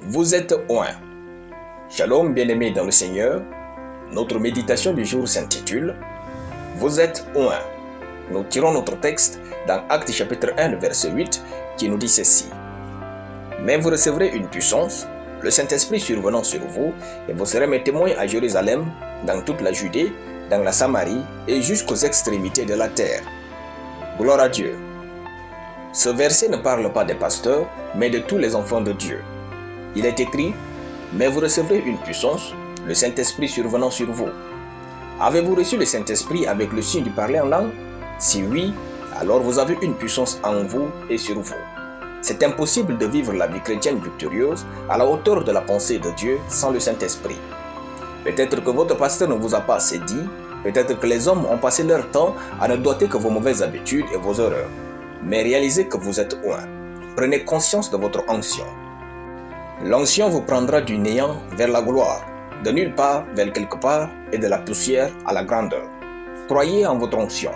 Vous êtes oint. Shalom bien-aimés dans le Seigneur. Notre méditation du jour s'intitule « Vous êtes oint ». Nous tirons notre texte dans Actes chapitre 1, verset 8 qui nous dit ceci. « Mais vous recevrez une puissance, le Saint-Esprit survenant sur vous, et vous serez mes témoins à Jérusalem, dans toute la Judée, dans la Samarie et jusqu'aux extrémités de la terre. » Gloire à Dieu. Ce verset ne parle pas des pasteurs, mais de tous les enfants de Dieu. Il est écrit « Mais vous recevrez une puissance, le Saint-Esprit survenant sur vous. » Avez-vous reçu le Saint-Esprit avec le signe du parler en langue? Si oui, alors vous avez une puissance en vous et sur vous. C'est impossible de vivre la vie chrétienne victorieuse à la hauteur de la pensée de Dieu sans le Saint-Esprit. Peut-être que votre pasteur ne vous a pas assez dit, peut-être que les hommes ont passé leur temps à ne doiter que vos mauvaises habitudes et vos erreurs. Mais réalisez que vous êtes oint. Prenez conscience de votre onction. L'onction vous prendra du néant vers la gloire, de nulle part vers quelque part et de la poussière à la grandeur. Croyez en votre onction.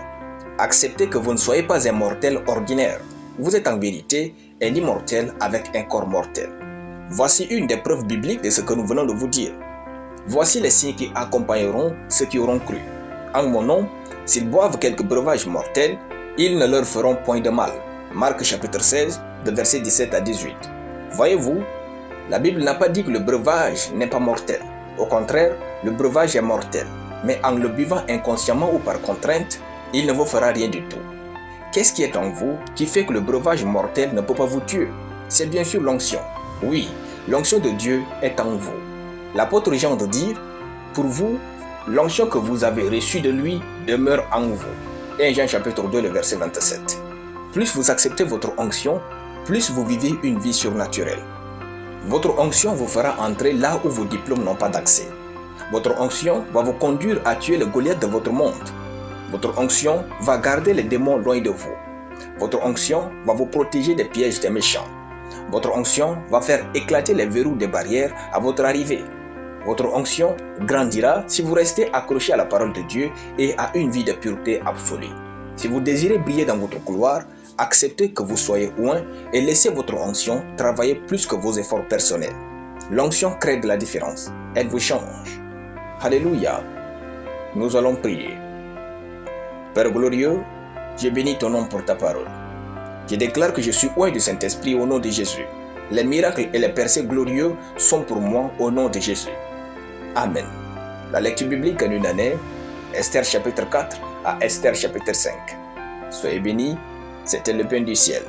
Acceptez que vous ne soyez pas un mortel ordinaire. Vous êtes en vérité un immortel avec un corps mortel. Voici une des preuves bibliques de ce que nous venons de vous dire. Voici les signes qui accompagneront ceux qui auront cru. En mon nom, s'ils boivent quelques breuvages mortels, ils ne leur feront point de mal. Marc chapitre 16, de versets 17 à 18. Voyez-vous, la Bible n'a pas dit que le breuvage n'est pas mortel. Au contraire, le breuvage est mortel. Mais en le buvant inconsciemment ou par contrainte, il ne vous fera rien du tout. Qu'est-ce qui est en vous qui fait que le breuvage mortel ne peut pas vous tuer? C'est bien sûr l'onction. Oui, l'onction de Dieu est en vous. L'apôtre Jean de dire, pour vous, l'onction que vous avez reçue de lui demeure en vous. 1 Jean chapitre 2, le verset 27. Plus vous acceptez votre onction, plus vous vivez une vie surnaturelle. Votre onction vous fera entrer là où vos diplômes n'ont pas d'accès. Votre onction va vous conduire à tuer le Goliath de votre monde. Votre onction va garder les démons loin de vous. Votre onction va vous protéger des pièges des méchants. Votre onction va faire éclater les verrous des barrières à votre arrivée. Votre onction grandira si vous restez accroché à la parole de Dieu et à une vie de pureté absolue. Si vous désirez briller dans votre couloir, acceptez que vous soyez oint et laissez votre onction travailler plus que vos efforts personnels. L'onction crée de la différence. Elle vous change. Alléluia. Nous allons prier. Père glorieux, je bénis ton nom pour ta parole. Je déclare que je suis oint du Saint-Esprit au nom de Jésus. Les miracles et les percées glorieux sont pour moi au nom de Jésus. Amen. La lecture biblique en une année, Esther chapitre 4 à Esther chapitre 5. Soyez bénis, c'était le pain du ciel.